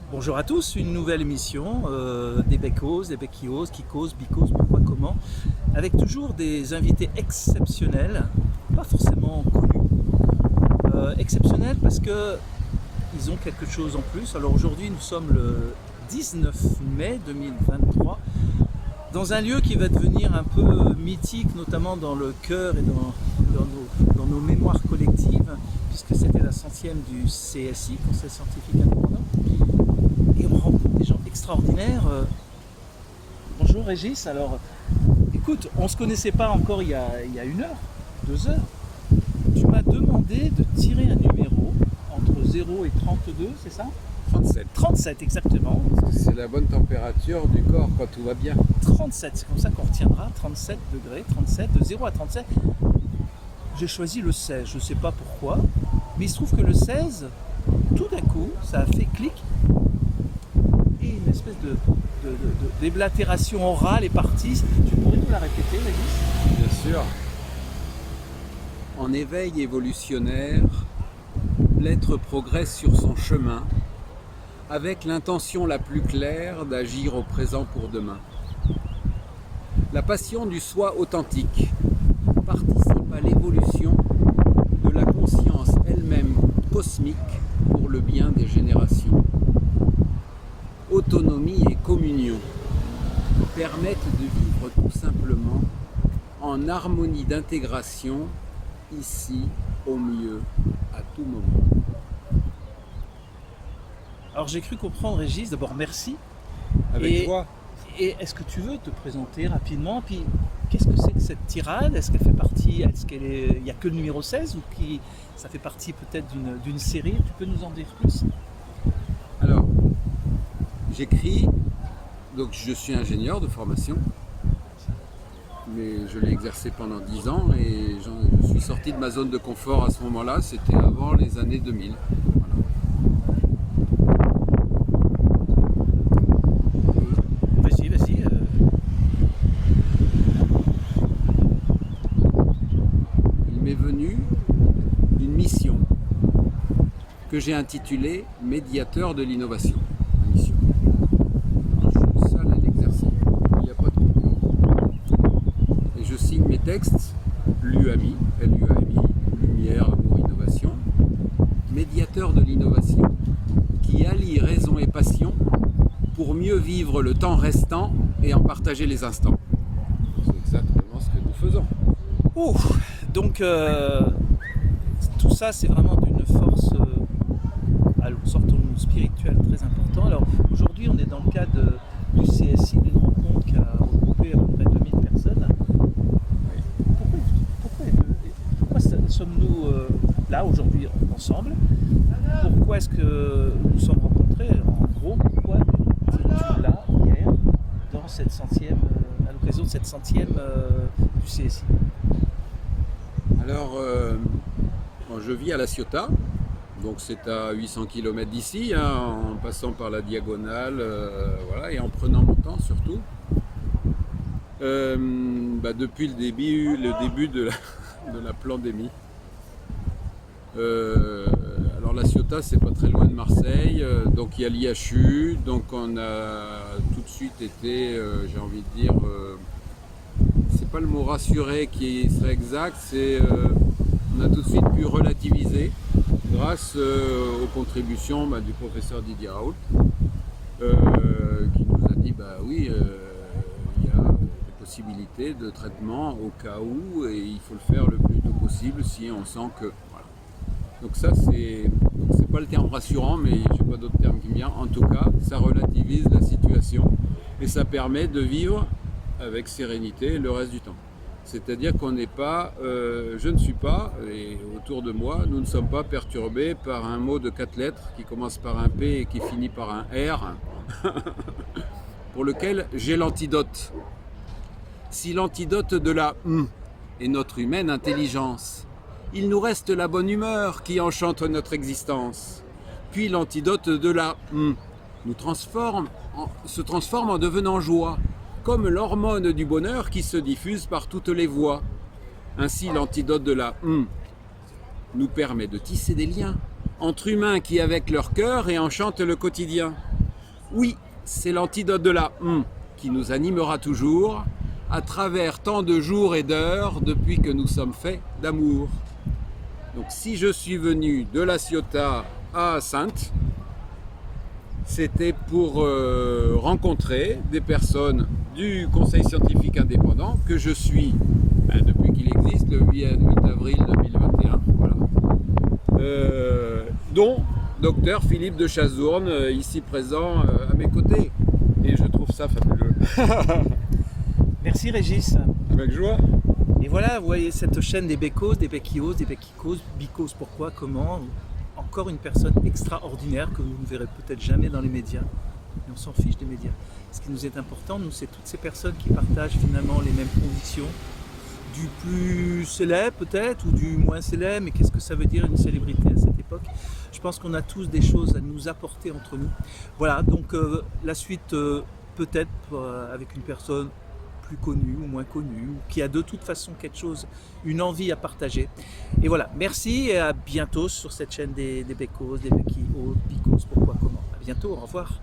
Bonjour à tous, une nouvelle émission des Beccos, des Becchios, qui causent, bicos, pourquoi, comment, avec toujours des invités exceptionnels, pas forcément connus, exceptionnels parce que ils ont quelque chose en plus. Alors aujourd'hui nous sommes le 19 mai 2023 dans un lieu qui va devenir un peu mythique, notamment dans le cœur et dans nos mémoires collectives, puisque c'était la 100e du CSI, Conseil Scientifique Indépendant. Et on rencontre des gens extraordinaires. Bonjour Régis, alors écoute, on ne se connaissait pas encore il y a 1 heure, 2 heures. Tu m'as demandé de tirer un numéro entre 0 et 32, c'est ça? 37. 37 exactement. C'est la bonne température du corps quand tout va bien. 37, c'est comme ça qu'on retiendra, 37 degrés, 37, de 0 à 37. J'ai choisi le 16, je ne sais pas pourquoi, mais il se trouve que le 16, tout d'un coup, ça a fait clic, et une espèce de déblatération orale est partie. Tu pourrais nous la répéter, Régis? Bien sûr. En éveil évolutionnaire, l'être progresse sur son chemin avec l'intention la plus claire d'agir au présent pour demain. La passion du soi authentique participe à l'évolution de la conscience elle-même cosmique pour le bien des générations. Autonomie et communion permettent de vivre tout simplement en harmonie d'intégration, ici, au mieux, à tout moment. Alors j'ai cru comprendre, Régis, d'abord merci. Avec joie. Et est-ce que tu veux te présenter rapidement? Puis qu'est-ce que c'est que cette tirade? Est-ce qu'elle fait partie, il n'y a que le numéro 16 ou ça fait partie peut-être d'une série? Tu peux nous en dire plus? Alors, j'écris, donc je suis ingénieur de formation, mais je l'ai exercé pendant 10 ans et je suis sorti de ma zone de confort à ce moment-là, c'était avant les années 2000. Voilà. Vas-y. Il m'est venu une mission que j'ai intitulée Médiateur de l'innovation. Ma mission. Je suis le seul à l'exercer. Il n'y a pas de concurrent. Et je signe mes textes l'UAMI, L-U-A-M-I, Lumière, Amour, Innovation. Médiateur de l'innovation qui allie raison et passion pour mieux vivre le temps restant et en partager les instants. C'est exactement ce que nous faisons. Oh, donc tout ça c'est vraiment d'une force sortons spirituelle très importante. Alors aujourd'hui on est dans le cadre du CSI, d'une rencontre qui a regroupé à peu près 2000 personnes. Pourquoi sommes-nous là aujourd'hui ensemble? Pourquoi est-ce que nous sommes rencontrés? En gros, pourquoi étais-tu là hier dans cette 100e, à l'occasion de cette 100e du CSI? Alors, je vis à La Ciotat, donc c'est à 800 km d'ici, en passant par la diagonale, voilà, et en prenant mon temps surtout. Depuis le début de la pandémie. Alors La Ciotat, c'est pas très loin de Marseille, donc il y a l'IHU, donc on a tout de suite été, j'ai envie de dire, c'est pas le mot rassuré qui serait exact, c'est on a tout de suite pu relativiser grâce aux contributions du professeur Didier Raoult, qui nous a dit oui, il y a des possibilités de traitement au cas où et il faut le faire le plus tôt possible si on sent que voilà. Donc ça c'est pas le terme rassurant, mais j'ai pas d'autre terme qui me vient. En tout cas, ça relativise la situation et ça permet de vivre avec sérénité le reste du temps. C'est-à-dire qu'on n'est pas, je ne suis pas, et autour de moi, nous ne sommes pas perturbés par un mot de 4 lettres qui commence par un P et qui finit par un R, pour lequel j'ai l'antidote. Si l'antidote de la est notre humaine intelligence, il nous reste la bonne humeur qui enchante notre existence. Puis l'antidote de la se transforme en devenant joie, comme l'hormone du bonheur qui se diffuse par toutes les voies. Ainsi, l'antidote de la nous permet de tisser des liens entre humains qui avec leur cœur et enchantent le quotidien. Oui, c'est l'antidote de la qui nous animera toujours à travers tant de jours et d'heures depuis que nous sommes faits d'amour. Donc si je suis venu de La Ciotat à Saintes, c'était pour rencontrer des personnes du Conseil scientifique indépendant que je suis depuis qu'il existe, le 8 avril 2021, voilà. Dont Dr Philippe de Chazourne, ici présent à mes côtés. Et je trouve ça fabuleux. Merci Régis. Avec joie. Et voilà, vous voyez cette chaîne des Bécos, des Béquios, des Béquicos, Bicos, pourquoi, comment. Encore une personne extraordinaire que vous ne verrez peut-être jamais dans les médias. Et on s'en fiche des médias. Ce qui nous est important, nous, c'est toutes ces personnes qui partagent finalement les mêmes convictions, du plus célèbre peut-être, ou du moins célèbre, mais qu'est-ce que ça veut dire une célébrité à cette époque? Je pense qu'on a tous des choses à nous apporter entre nous. Voilà, donc la suite peut-être avec une personne plus connue ou moins connue, ou qui a de toute façon quelque chose, une envie à partager. Et voilà, merci et à bientôt sur cette chaîne des Bécos, des Béquios, Bicos, pourquoi, comment. À bientôt, au revoir.